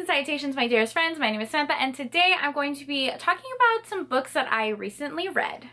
salutations, my dearest friends. My name is Samantha, and today I'm going to be talking about some books that I recently read.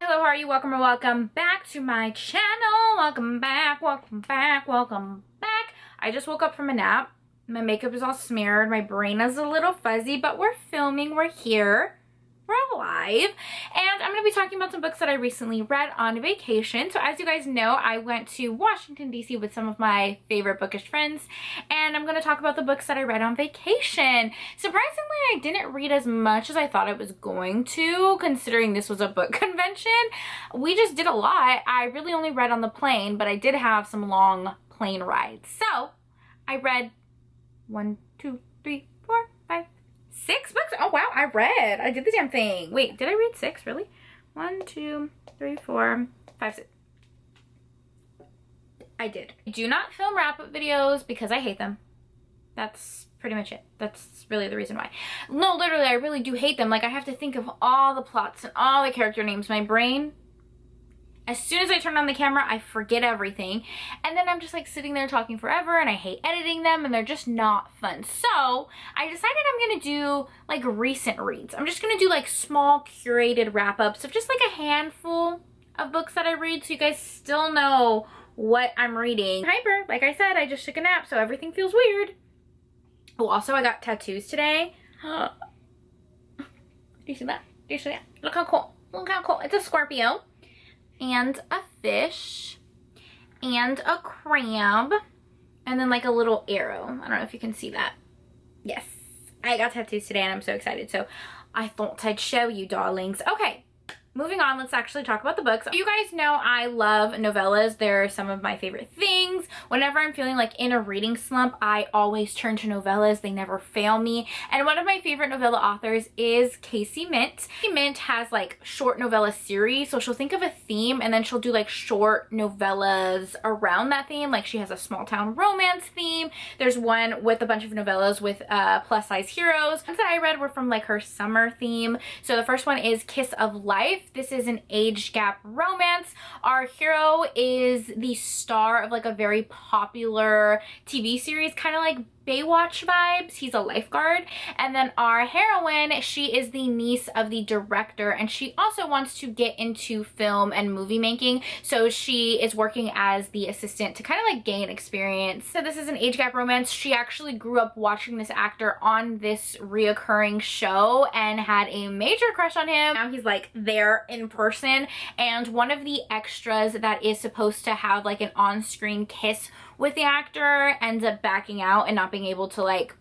Hello, how are you? Welcome or welcome back to my channel. Welcome back, welcome back, welcome back. I just woke up from a nap. My makeup is all smeared. My brain is a little fuzzy, but we're filming. We're here. We're alive. And I'm going to be talking about some books that I recently read on vacation. So as you guys know, I went to Washington, D.C. with some of my favorite bookish friends. And I'm going to talk about the books that I read on vacation. Surprisingly, I didn't read as much as I thought I was going to, considering this was a book convention. We just did a lot. I really only read on the plane, but I did have some long plane rides. So I read 1, 2, 3, 4, 5, 6 books. Oh wow, I did the damn thing. Wait, did I read 6 really? 1, 2, 3, 4, 5, 6. I did. I do not film wrap-up videos because I hate them. That's pretty much it. That's really the reason why. No, literally, I really do hate them. Like, I have to think of all the plots and all the character names. My brain, as soon as I turn on the camera, I forget everything. And then I'm just like sitting there talking forever, and I hate editing them, and they're just not fun. So I decided I'm gonna do like recent reads. I'm just gonna do like small curated wrap-ups of just like a handful of books that I read, so you guys still know what I'm reading. Hyper, like I said, I just took a nap, so everything feels weird. Oh, also I got tattoos today. Do you see that? Do you see that? Look how cool. Look how cool. It's a Scorpio. And a fish, and a crab, and then like a little arrow. I don't know if you can see that. Yes, I got tattoos today and I'm so excited. So I thought I'd show you, darlings. Okay, moving on, let's actually talk about the books. You guys know I love novellas. They're some of my favorite things. Whenever I'm feeling like in a reading slump, I always turn to novellas. They never fail me. And one of my favorite novella authors is Casey Mint. Casey Mint has like short novella series. So she'll think of a theme and then she'll do like short novellas around that theme. Like she has a small town romance theme. There's one with a bunch of novellas with plus size heroes. Ones that I read were from like her summer theme. So the first one is Kiss of Life. This is an age gap romance. Our hero is the star of like a very popular TV series, kind of like Baywatch vibes. He's a lifeguard. And then our heroine, she is the niece of the director, and she also wants to get into film and movie making. So she is working as the assistant to kind of like gain experience. So this is an age gap romance. She actually grew up watching this actor on this reoccurring show and had a major crush on him. Now he's like there in person, and one of the extras that is supposed to have like an on-screen kiss with the actor ends up backing out and not being able to like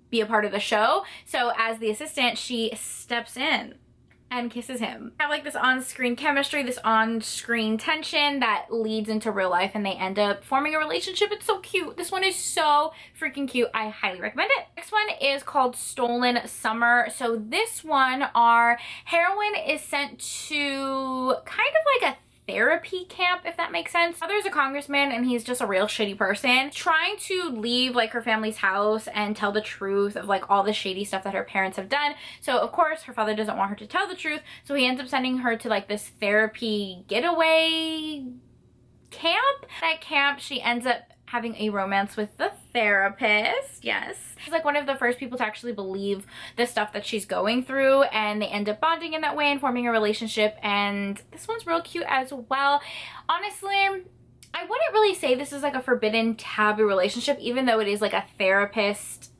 be a part of the show. So as the assistant, she steps in and kisses him. Have like this on-screen chemistry, this on-screen tension that leads into real life, and they end up forming a relationship. It's so cute. This one is so freaking cute. I highly recommend it. Next one is called Stolen Summer. So this one, our heroine is sent to kind of like a therapy camp, if that makes sense. Father's a congressman and he's just a real shitty person, trying to leave like her family's house and tell the truth of like all the shady stuff that her parents have done. So of course her father doesn't want her to tell the truth, so he ends up sending her to like this therapy getaway camp. At camp she ends up having a romance with the therapist. Yes, she's like one of the first people to actually believe the stuff that she's going through, and they end up bonding in that way and forming a relationship. And this one's real cute as well. Honestly, I wouldn't really say this is like a forbidden taboo relationship, even though it is like a therapist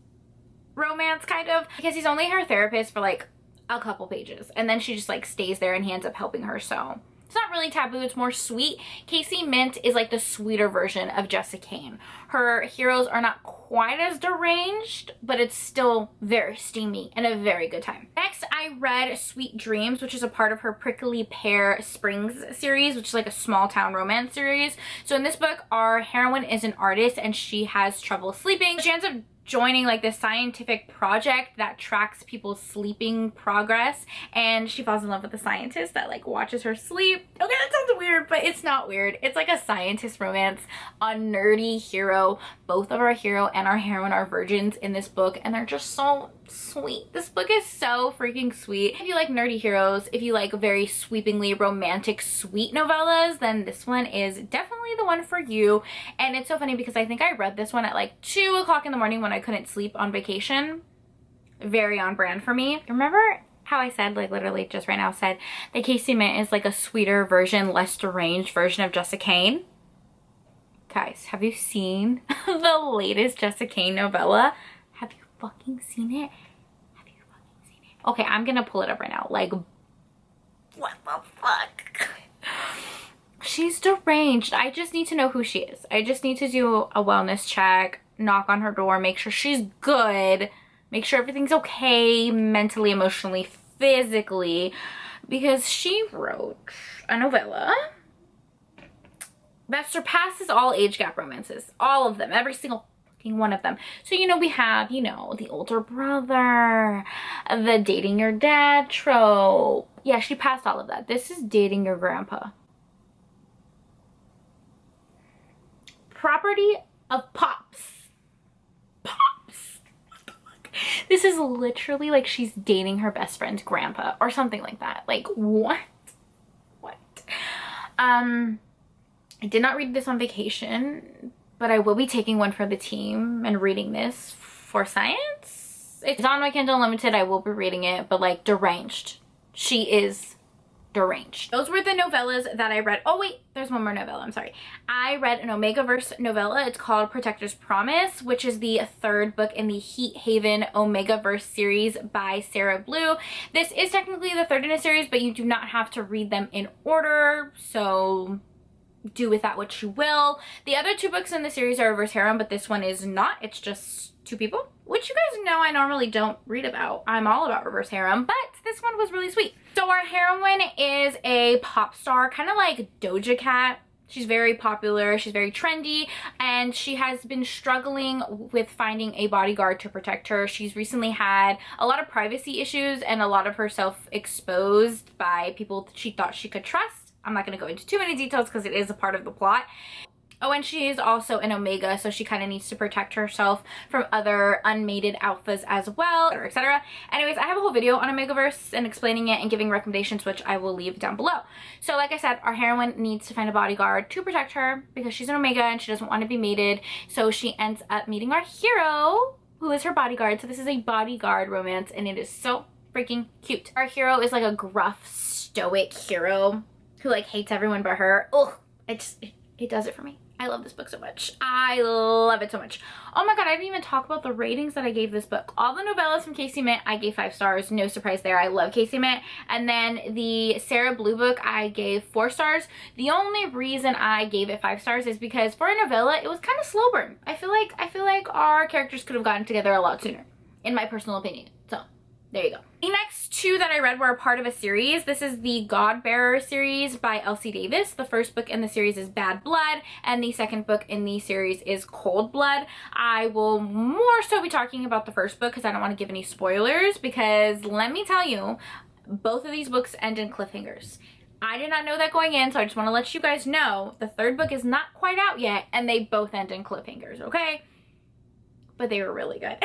romance kind of, because he's only her therapist for like a couple pages, and then she just like stays there and he ends up helping her. So it's not really taboo, it's more sweet. Casey Mint is like the sweeter version of Jessica Kane. Her heroes are not quite as deranged, but it's still very steamy and a very good time. Next, I read Sweet Dreams, which is a part of her Prickly Pear Springs series, which is like a small town romance series. So in this book, our heroine is an artist and she has trouble sleeping. She ends up joining like this scientific project that tracks people's sleeping progress, and she falls in love with a scientist that like watches her sleep. Okay, that sounds weird, but it's not weird. It's like a scientist romance, a nerdy hero. Both of our hero and our heroine are virgins in this book, and they're just so sweet. This book is so freaking sweet. If you like nerdy heroes, if you like very sweepingly romantic sweet novellas, then this one is definitely the one for you. And it's so funny because I think I read this one at like 2 o'clock in the morning when I couldn't sleep on vacation. Very on brand for me. Remember how I said, like literally just right now said, that Casey Mint is like a sweeter version, less deranged version of Jessica Cain? Guys, have you seen the latest Jessica Cain novella? Have you fucking seen it? Have you fucking seen it? Okay, I'm gonna pull it up right now. Like, what the fuck? She's deranged. I just need to know who she is. I just need to do a wellness check, knock on her door, make sure she's good, make sure everything's okay mentally, emotionally, physically, because she wrote a novella that surpasses all age gap romances. All of them. Every single fucking one of them. So, you know, we have, you know, the older brother, the dating your dad trope. Yeah, she passed all of that. This is dating your grandpa. Property of Pops. Pops. What the fuck? This is literally like she's dating her best friend's grandpa or something like that. Like, what? What? I did not read this on vacation, but I will be taking one for the team and reading this for science. It's on my Kindle Unlimited. I will be reading it, but like deranged. She is deranged. Those were the novellas that I read. Oh wait, there's one more novella. I'm sorry. I read an Omegaverse novella. It's called Protector's Promise, which is the 3rd book in the Heat Haven Omegaverse series by Sarah Blue. This is technically the 3rd in a series, but you do not have to read them in order, so do with that what you will. The other 2 books in the series are reverse harem, but this one is not. It's just 2 people, which you guys know I normally don't read about. I'm all about reverse harem, but this one was really sweet. So our heroine is a pop star, kind of like Doja Cat. She's very popular, she's very trendy, and she has been struggling with finding a bodyguard to protect her. She's recently had a lot of privacy issues and a lot of herself exposed by people she thought she could trust. I'm not going to go into too many details because it is a part of the plot. Oh, and she is also an Omega, so she kind of needs to protect herself from other unmated alphas as well, etc., etc. Anyways, I have a whole video on Omegaverse and explaining it and giving recommendations, which I will leave down below. So like I said, our heroine needs to find a bodyguard to protect her because she's an Omega and she doesn't want to be mated. So she ends up meeting our hero, who is her bodyguard. So this is a bodyguard romance, and it is so freaking cute. Our hero is like a gruff, stoic hero who like hates everyone but her. Ugh, it does it for me. I love this book so much. I love it so much. Oh my god, I didn't even talk about the ratings that I gave this book. All the novellas from Casey Mint, I gave 5 stars. No surprise there. I love Casey Mint. And then the Sarah Blue book, I gave 4 stars. The only reason I gave it 5 stars is because for a novella, it was kind of slow burn. I feel like our characters could have gotten together a lot sooner, in my personal opinion. So there you go. The next 2 that I read were a part of a series. This is the Godbearer series by Elsie Davis. The first book in the series is Bad Blood, and the second book in the series is Cold Blood. I will more so be talking about the first book because I don't want to give any spoilers, because let me tell you, both of these books end in cliffhangers. I did not know that going in, so I just want to let you guys know the third book is not quite out yet, and they both end in cliffhangers, okay? But they were really good.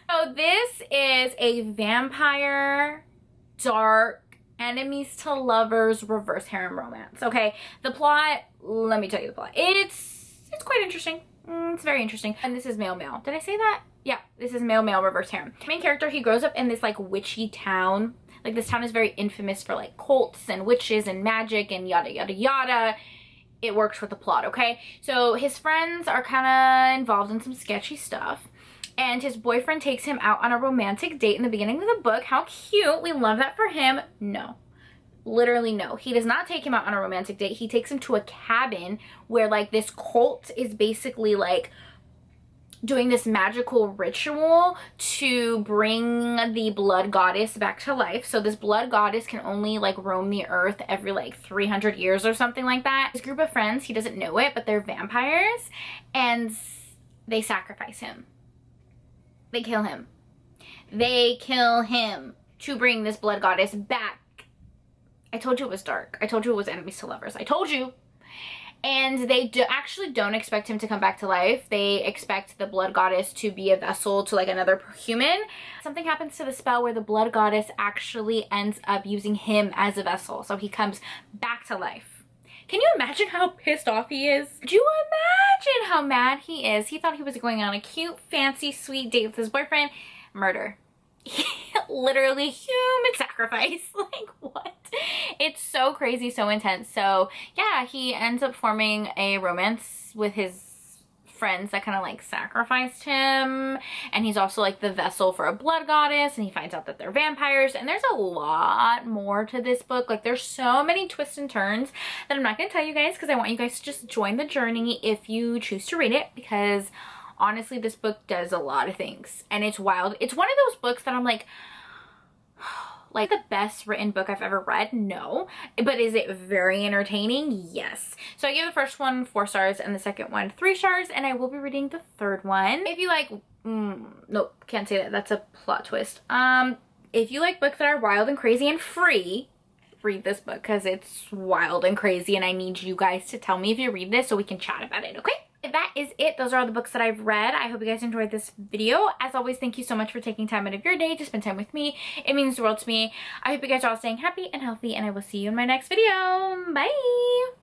So this is a vampire, dark, enemies to lovers, reverse harem romance. Okay, the plot, let me tell you the plot. It's quite interesting. It's very interesting. And this is male-male. Did I say that? Yeah, this is male-male reverse harem. The main character, he grows up in this like witchy town. Like this town is very infamous for like cults and witches and magic and yada yada yada. It works with the plot, okay? So his friends are kind of involved in some sketchy stuff. And his boyfriend takes him out on a romantic date in the beginning of the book. How cute. We love that for him. No. Literally no. He does not take him out on a romantic date. He takes him to a cabin where like this cult is basically like doing this magical ritual to bring the blood goddess back to life. So this blood goddess can only like roam the earth every like 300 years or something like that. His group of friends, he doesn't know it, but they're vampires, and they sacrifice him. They kill him. They kill him to bring this blood goddess back. I told you it was dark. I told you it was enemies to lovers. I told you. And they actually don't expect him to come back to life. They expect the blood goddess to be a vessel to like another human. Something happens to the spell where the blood goddess actually ends up using him as a vessel. So he comes back to life. Can you imagine how pissed off he is? Do you imagine how mad he is? He thought he was going on a cute, fancy, sweet date with his boyfriend. Murder. Literally human sacrifice. Like, what? It's so crazy, so intense. So yeah, he ends up forming a romance with his friends that kind of like sacrificed him, and he's also like the vessel for a blood goddess, and he finds out that they're vampires. And there's a lot more to this book. Like, there's so many twists and turns that I'm not gonna tell you guys, because I want you guys to just join the journey if you choose to read it, because honestly, this book does a lot of things, and it's wild. It's one of those books that I'm like the best written book I've ever read? No. But is it very entertaining? Yes. So I gave the first one 4 stars and the second one 3 stars, and I will be reading the third one. If you like, nope, can't say that. That's a plot twist. If you like books that are wild and crazy and free, read this book, because it's wild and crazy, and I need you guys to tell me if you read this so we can chat about it, okay? That is it. Those are all the books that I've read. I hope you guys enjoyed this video. As always, thank you so much for taking time out of your day to spend time with me. It means the world to me. I hope you guys are all staying happy and healthy, and I will see you in my next video. Bye!